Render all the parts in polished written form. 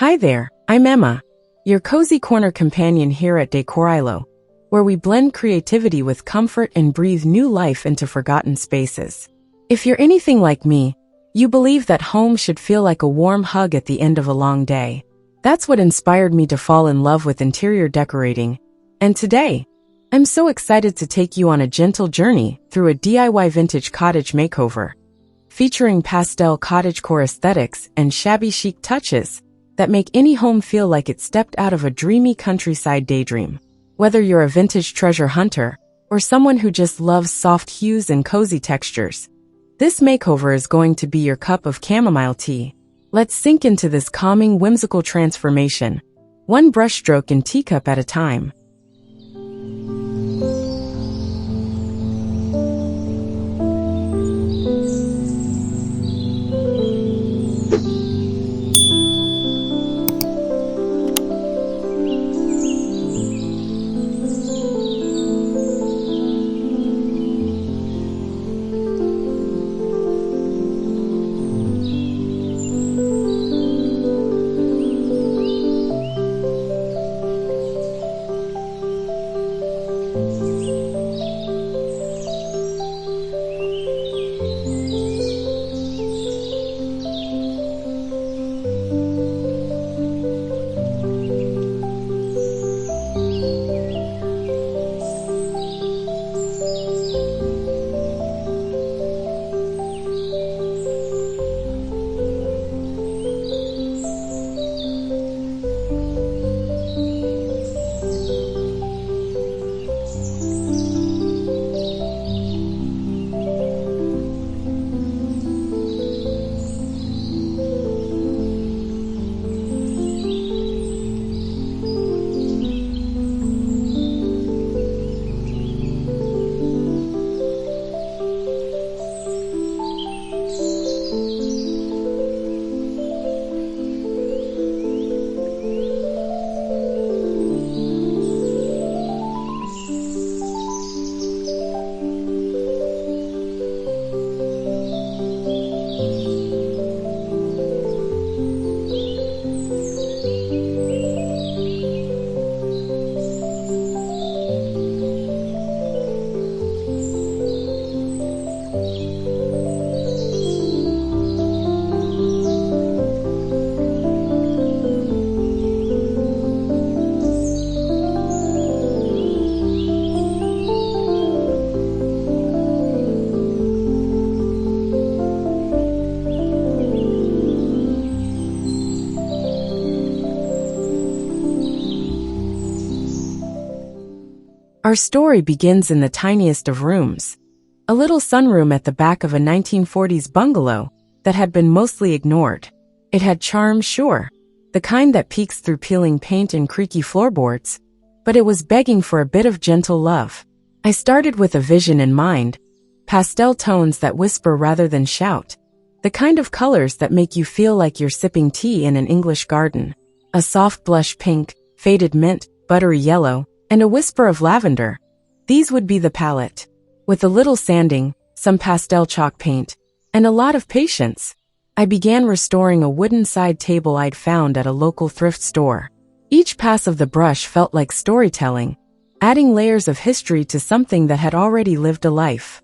Hi there, I'm Emma, your cozy corner companion here at Decor, where we blend creativity with comfort and breathe new life into forgotten spaces. If you're anything like me, you believe that home should feel like a warm hug at the end of a long day. That's what inspired me to fall in love with interior decorating, and today, I'm so excited to take you on a gentle journey through a DIY vintage cottage makeover, featuring pastel cottagecore aesthetics and shabby chic touches that make any home feel like it stepped out of a dreamy countryside daydream. Whether you're a vintage treasure hunter or someone who just loves soft hues and cozy textures, this makeover is going to be your cup of chamomile tea. Let's sink into this calming, whimsical transformation, one brushstroke and teacup at a time. Our story begins in the tiniest of rooms, a little sunroom at the back of a 1940s bungalow that had been mostly ignored. It had charm, sure, the kind that peeks through peeling paint and creaky floorboards, but it was begging for a bit of gentle love. I started with a vision in mind, pastel tones that whisper rather than shout, the kind of colors that make you feel like you're sipping tea in an English garden. A soft blush pink, faded mint, buttery yellow, and a whisper of lavender. These would be the palette. With a little sanding, some pastel chalk paint, and a lot of patience, I began restoring a wooden side table I'd found at a local thrift store. Each pass of the brush felt like storytelling, adding layers of history to something that had already lived a life.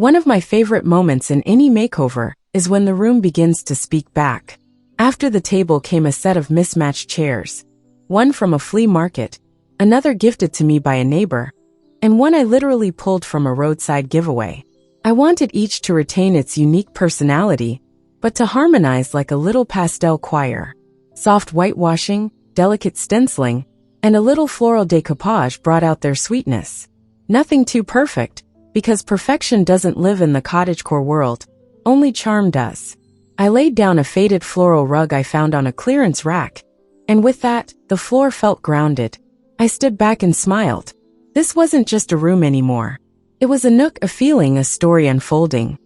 One of my favorite moments in any makeover is when the room begins to speak back. After the table came a set of mismatched chairs, one from a flea market, another gifted to me by a neighbor, and one I literally pulled from a roadside giveaway. I wanted each to retain its unique personality, but to harmonize like a little pastel choir. Soft whitewashing, delicate stenciling, and a little floral decoupage brought out their sweetness. Nothing too perfect, because perfection doesn't live in the cottagecore world, only charm does. I laid down a faded floral rug I found on a clearance rack, and with that, the floor felt grounded. I stood back and smiled. This wasn't just a room anymore. It was a nook, a feeling, a story unfolding.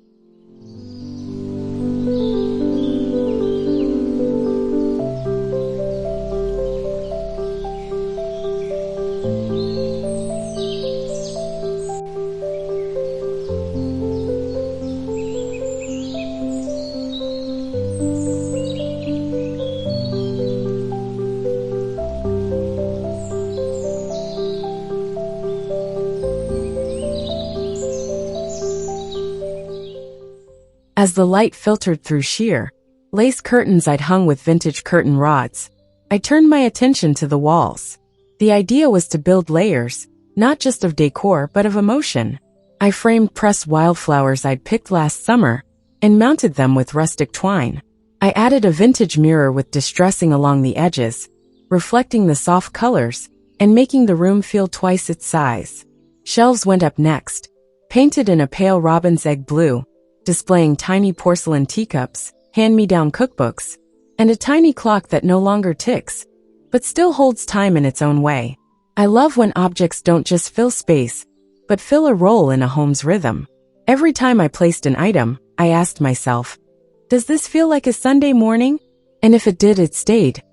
As the light filtered through sheer lace curtains I'd hung with vintage curtain rods, I turned my attention to the walls. The idea was to build layers, not just of decor but of emotion. I framed pressed wildflowers I'd picked last summer and mounted them with rustic twine. I added a vintage mirror with distressing along the edges, reflecting the soft colors and making the room feel twice its size. Shelves went up next, painted in a pale robin's egg blue, displaying tiny porcelain teacups, hand-me-down cookbooks, and a tiny clock that no longer ticks, but still holds time in its own way. I love when objects don't just fill space, but fill a role in a home's rhythm. Every time I placed an item, I asked myself, does this feel like a Sunday morning? And if it did, it stayed.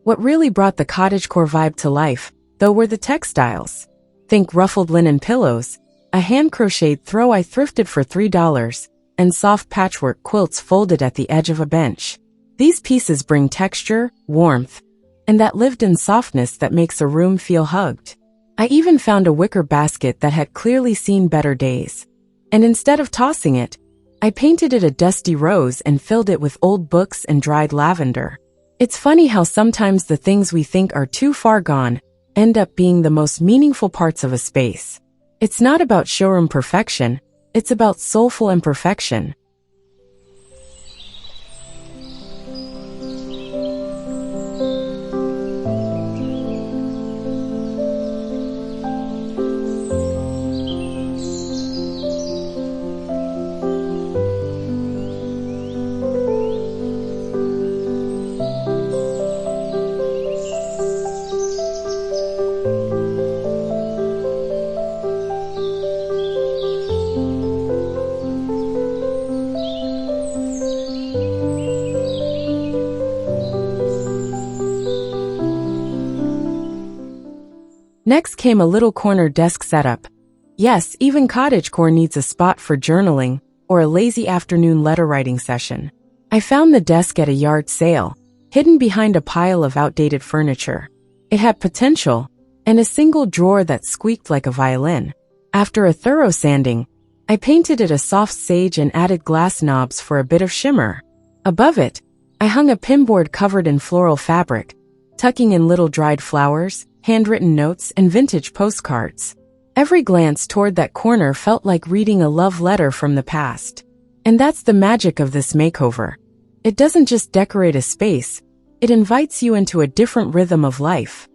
What really brought the cottagecore vibe to life, though, were the textiles. Think ruffled linen pillows, a hand-crocheted throw I thrifted for $3, and soft patchwork quilts folded at the edge of a bench. These pieces bring texture, warmth, and that lived-in softness that makes a room feel hugged. I even found a wicker basket that had clearly seen better days. And instead of tossing it, I painted it a dusty rose and filled it with old books and dried lavender. It's funny how sometimes the things we think are too far gone end up being the most meaningful parts of a space. It's not about showroom perfection, it's about soulful imperfection. Next came a little corner desk setup. Yes, even cottagecore needs a spot for journaling or a lazy afternoon letter writing session. I found the desk at a yard sale, hidden behind a pile of outdated furniture. It had potential, and a single drawer that squeaked like a violin. After a thorough sanding, I painted it a soft sage and added glass knobs for a bit of shimmer. Above it, I hung a pinboard covered in floral fabric, tucking in little dried flowers, handwritten notes, and vintage postcards. Every glance toward that corner felt like reading a love letter from the past. And that's the magic of this makeover. It doesn't just decorate a space, it invites you into a different rhythm of life.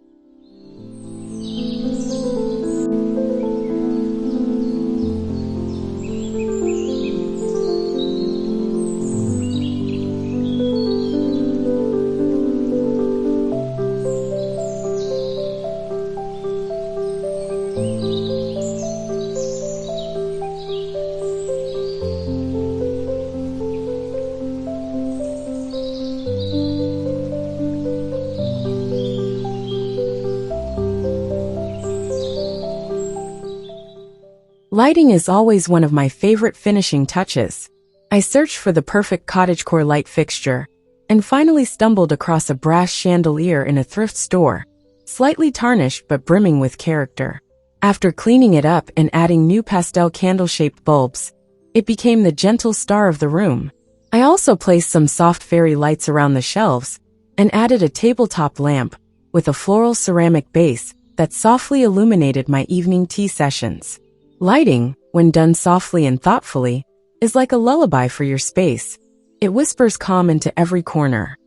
Lighting is always one of my favorite finishing touches. I searched for the perfect cottagecore light fixture and finally stumbled across a brass chandelier in a thrift store, slightly tarnished but brimming with character. After cleaning it up and adding new pastel candle-shaped bulbs, it became the gentle star of the room. I also placed some soft fairy lights around the shelves and added a tabletop lamp with a floral ceramic base that softly illuminated my evening tea sessions. Lighting, when done softly and thoughtfully, is like a lullaby for your space. It whispers calm into every corner.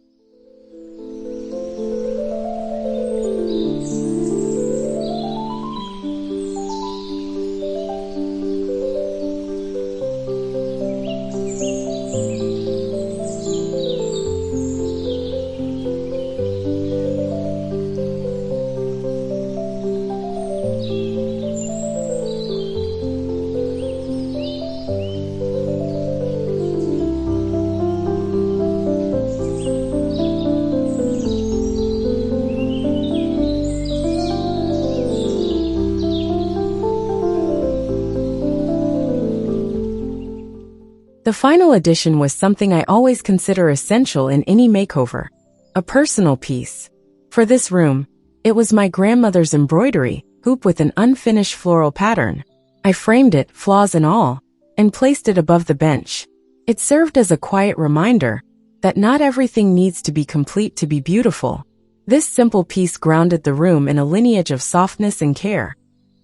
The final addition was something I always consider essential in any makeover: a personal piece. For this room, it was my grandmother's embroidery hoop with an unfinished floral pattern. I framed it, flaws and all, and placed it above the bench. It served as a quiet reminder that not everything needs to be complete to be beautiful. This simple piece grounded the room in a lineage of softness and care.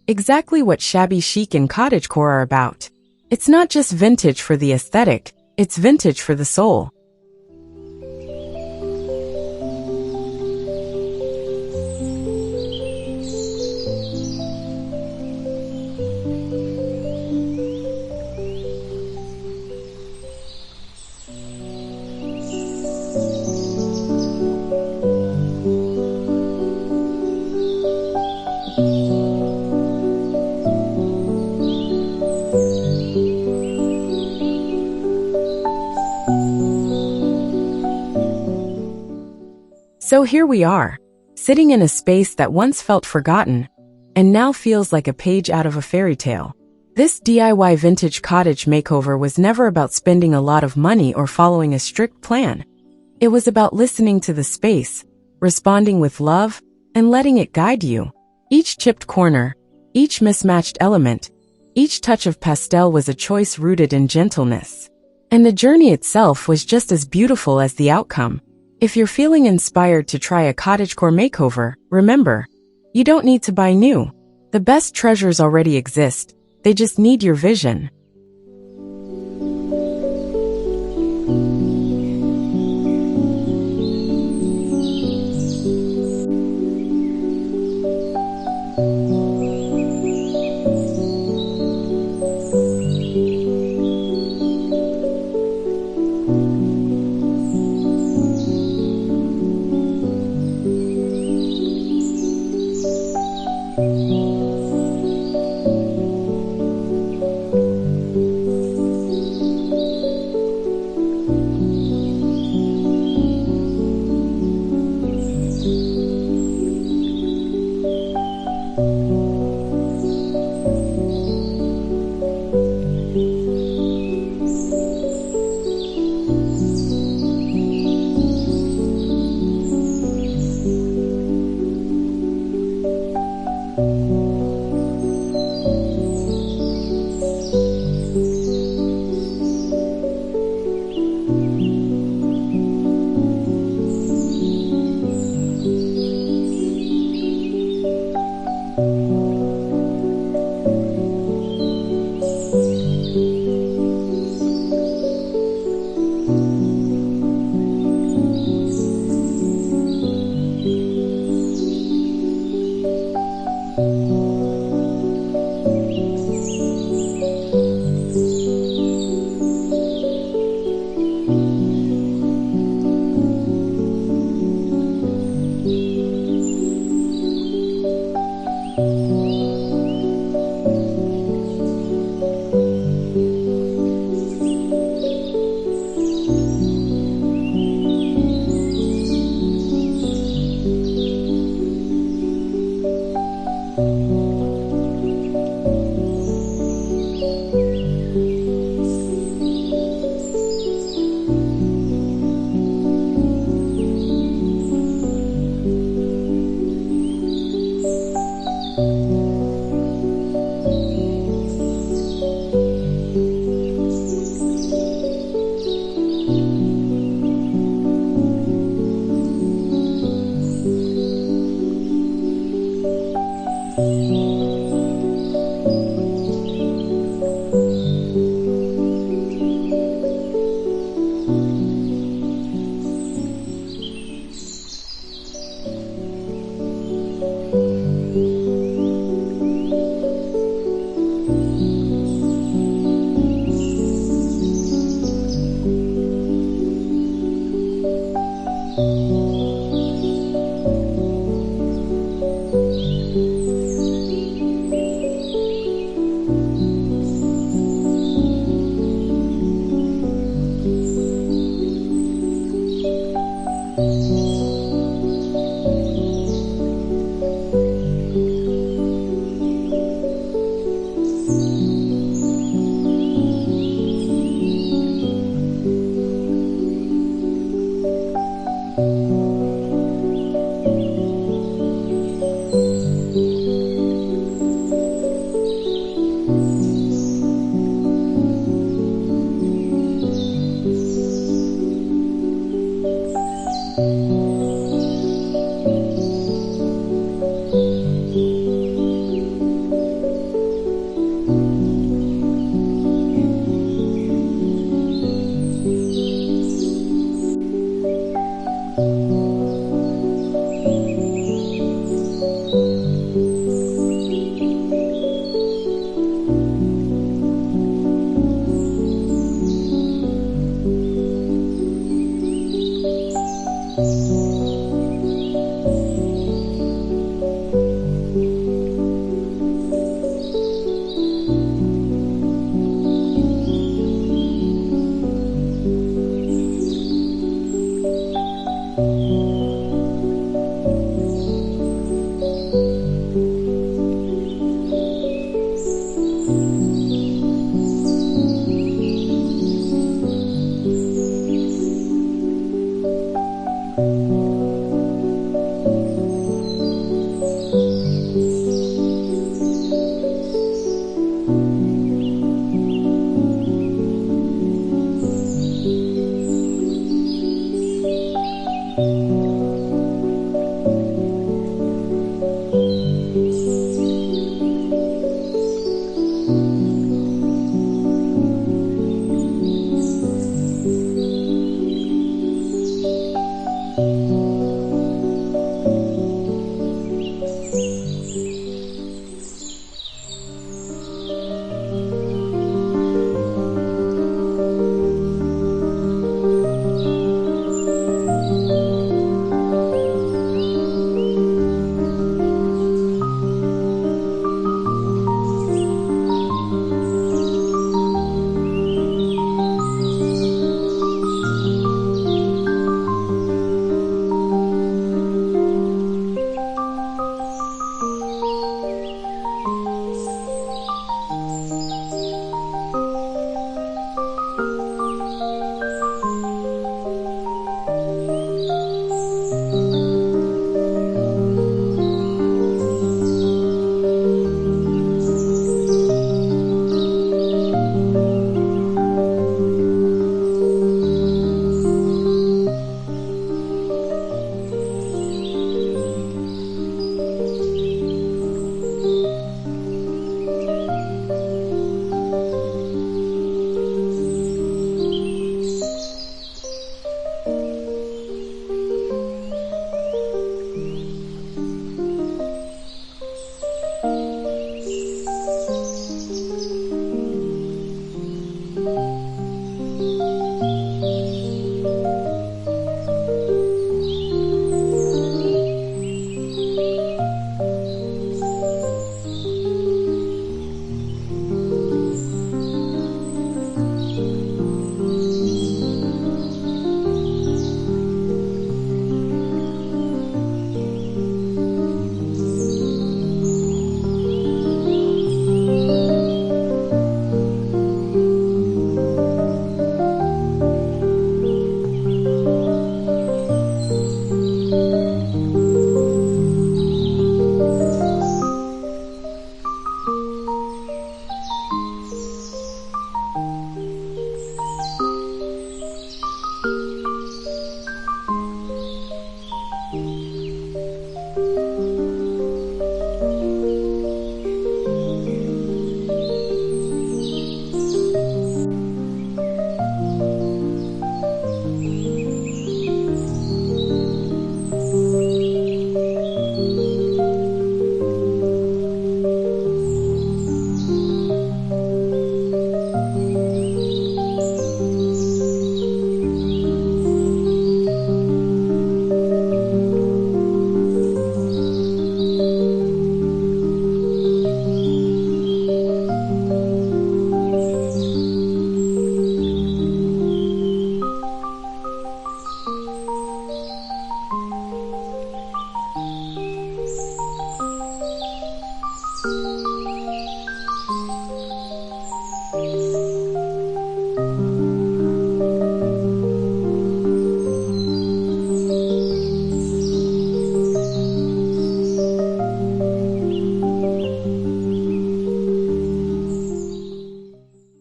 Exactly what shabby chic and cottagecore are about. It's not just vintage for the aesthetic, it's vintage for the soul. So here we are, sitting in a space that once felt forgotten and now feels like a page out of a fairy tale. This DIY vintage cottage makeover was never about spending a lot of money or following a strict plan. It was about listening to the space, responding with love, and letting it guide you. Each chipped corner, each mismatched element, each touch of pastel was a choice rooted in gentleness. And the journey itself was just as beautiful as the outcome. If you're feeling inspired to try a cottagecore makeover, remember, you don't need to buy new. The best treasures already exist, they just need your vision.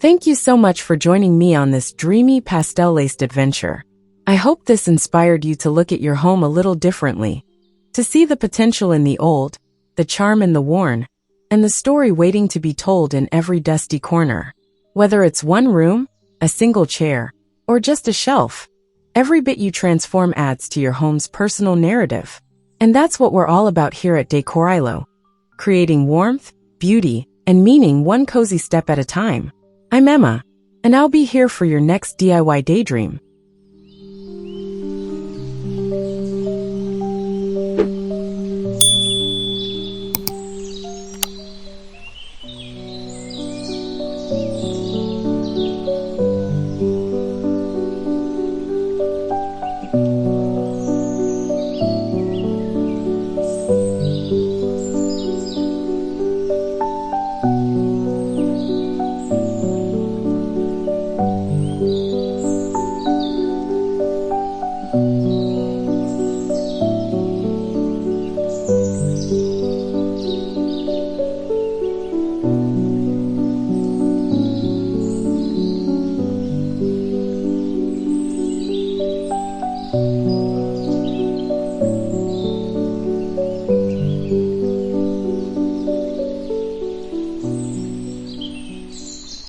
Thank you so much for joining me on this dreamy pastel-laced adventure. I hope this inspired you to look at your home a little differently, to see the potential in the old, the charm in the worn, and the story waiting to be told in every dusty corner. Whether it's one room, a single chair, or just a shelf, every bit you transform adds to your home's personal narrative. And that's what we're all about here at Decor, creating warmth, beauty, and meaning one cozy step at a time. I'm Emma, and I'll be here for your next DIY daydream.